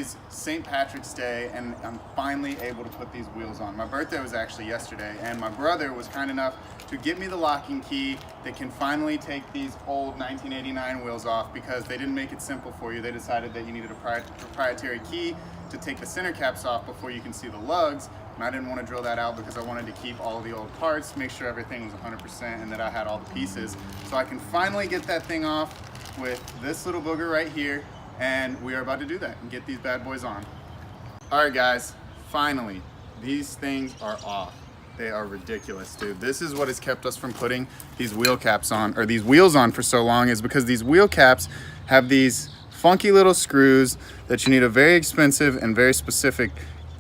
is St. Patrick's Day, and I'm finally able to put these wheels on. My birthday was actually yesterday, and my brother was kind enough to get me the locking key that can finally take these old 1989 wheels off, because they didn't make it simple for you. They decided that you needed a proprietary key to take the center caps off before you can see the lugs, and I didn't want to drill that out because I wanted to keep all of the old parts, make sure everything was 100% and that I had all the pieces. So I can finally get that thing off with this little booger right here, and we are about to do that and get these bad boys on. All right guys, finally, these things are off. They are ridiculous, dude. This is what has kept us from putting these wheel caps on, or these wheels on, for so long, is because these wheel caps have these funky little screws that you need a very expensive and very specific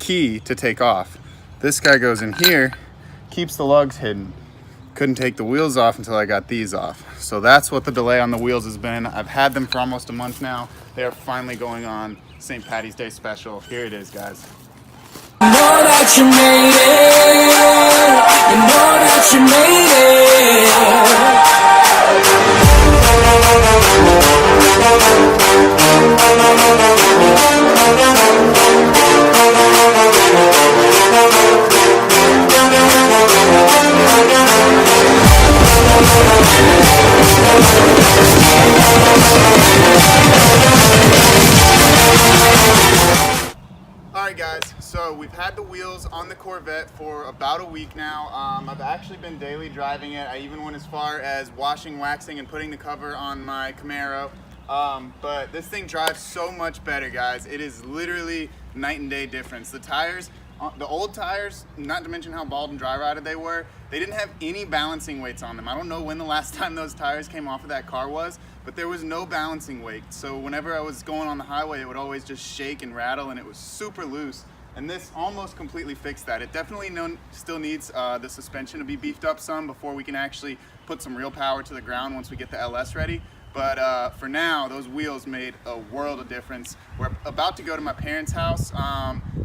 key to take off. This guy goes in here, keeps the lugs hidden. Couldn't take the wheels off until I got these off. So that's what the delay on the wheels has been. I've had them for almost a month now. They are finally going on. St. Patty's Day special. Here it is, guys. You know that you made it. You know that you made it. Alright guys, so we've had the wheels on the Corvette for about a week now. I've actually been daily driving it. I even went as far as washing, waxing, and putting the cover on my Camaro. But this thing drives so much better, guys. It is literally night and day difference. The tires, the old tires, not to mention how bald and dry rotted they were, they didn't have any balancing weights on them. I don't know when the last time those tires came off of that car was, but there was no balancing weight. So whenever I was going on the highway, it would always just shake and rattle, and it was super loose. And this almost completely fixed that. It definitely still needs the suspension to be beefed up some before we can actually put some real power to the ground once we get the LS ready. But for now, those wheels made a world of difference. We're about to go to my parents' house,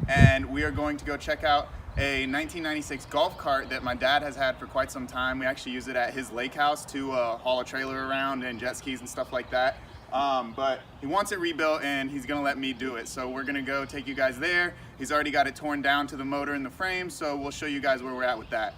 and we are going to go check out a 1996 golf cart that my dad has had for quite some time. We actually use it at his lake house to haul a trailer around and jet skis and stuff like that. But he wants it rebuilt, and he's gonna let me do it. So we're gonna go take you guys there. He's already got it torn down to the motor and the frame, so we'll show you guys where we're at with that.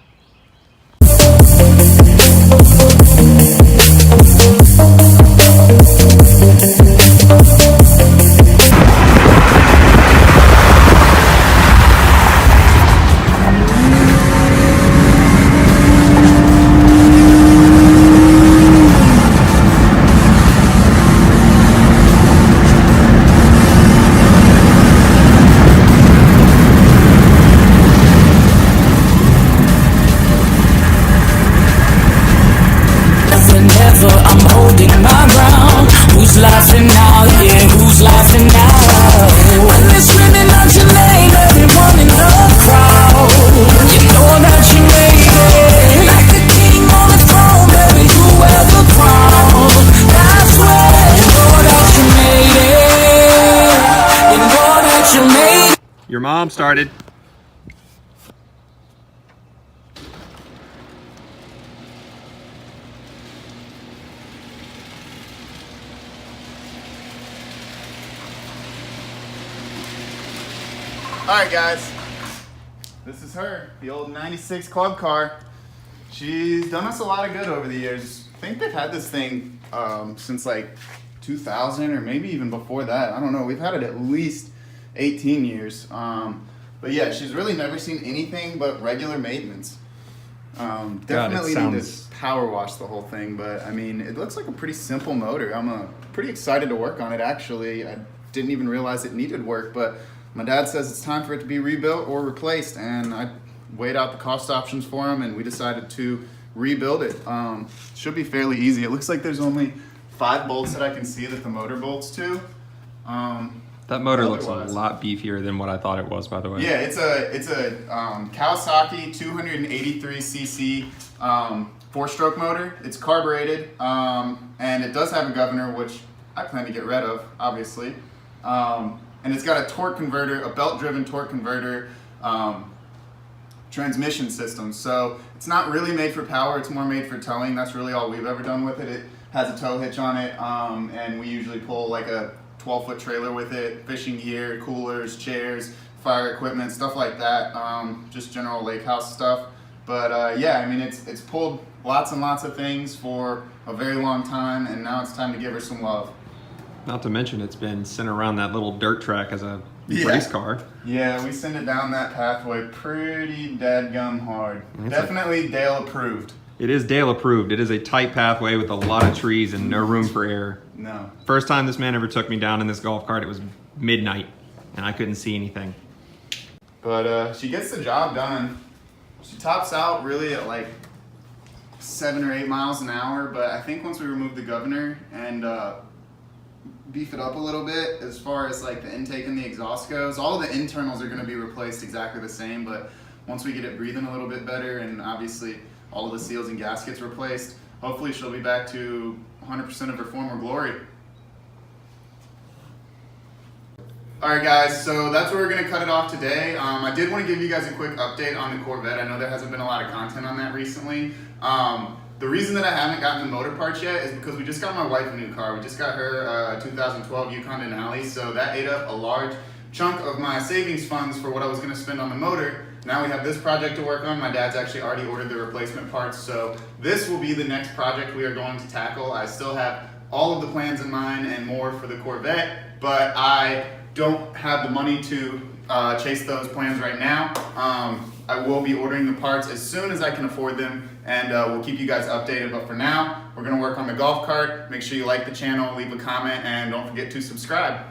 I'm holding my ground. Who's laughing now? Yeah, who's laughing now? When they're screaming out your name, everyone in the crowd, you know that you made it. Like a king on the throne, baby, you wear the crown. That's where you know that you made it. You know that you made it. Your mom started. Alright guys, this is her, the old 96 club car. She's done us a lot of good over the years. I think they've had this thing since like 2000 or maybe even before that. I don't know, we've had it at least 18 years. But yeah, she's really never seen anything but regular maintenance. Definitely need to power wash the whole thing, but I mean, it looks like a pretty simple motor. I'm pretty excited to work on it actually. I didn't even realize it needed work, but my dad says it's time for it to be rebuilt or replaced, and I weighed out the cost options for him, and we decided to rebuild it. Should be fairly easy. It looks like there's only 5 bolts that I can see that the motor bolts to. That motor looks a lot beefier than what I thought it was, by the way. Yeah, it's a Kawasaki 283cc 4-stroke motor. It's carbureted, and it does have a governor, which I plan to get rid of, obviously. And it's got a torque converter, a belt-driven torque converter transmission system. So it's not really made for power, it's more made for towing. That's really all we've ever done with it. It has a tow hitch on it, and we usually pull like a 12-foot trailer with it, fishing gear, coolers, chairs, fire equipment, stuff like that. Just general lake house stuff. But yeah, I mean, it's pulled lots and lots of things for a very long time, and now it's time to give her some love. Not to mention, it's been sent around that little dirt track as a race car. Yeah, we send it down that pathway pretty dadgum hard. Definitely Dale approved. It is Dale approved. It is a tight pathway with a lot of trees and no room for air. No. First time this man ever took me down in this golf cart, it was midnight, and I couldn't see anything. But she gets the job done. She tops out really at like 7 or 8 miles an hour, but I think once we remove the governor and beef it up a little bit as far as like the intake and the exhaust goes, all of the internals are going to be replaced exactly the same, but once we get it breathing a little bit better and obviously all of the seals and gaskets replaced, hopefully she'll be back to 100% of her former glory. Alright guys, so that's where we're going to cut it off today. I did want to give you guys a quick update on the Corvette. I know there hasn't been a lot of content on that recently. The reason that I haven't gotten the motor parts yet is because we just got my wife a new car. We just got her 2012 Yukon Denali, so that ate up a large chunk of my savings funds for what I was going to spend on the motor. Now we have this project to work on. My dad's actually already ordered the replacement parts, so this will be the next project we are going to tackle. I still have all of the plans in mind and more for the Corvette, but I don't have the money to chase those plans right now. I will be ordering the parts as soon as I can afford them, and we'll keep you guys updated. But for now, we're going to work on the golf cart. Make sure you like the channel, leave a comment, and don't forget to subscribe.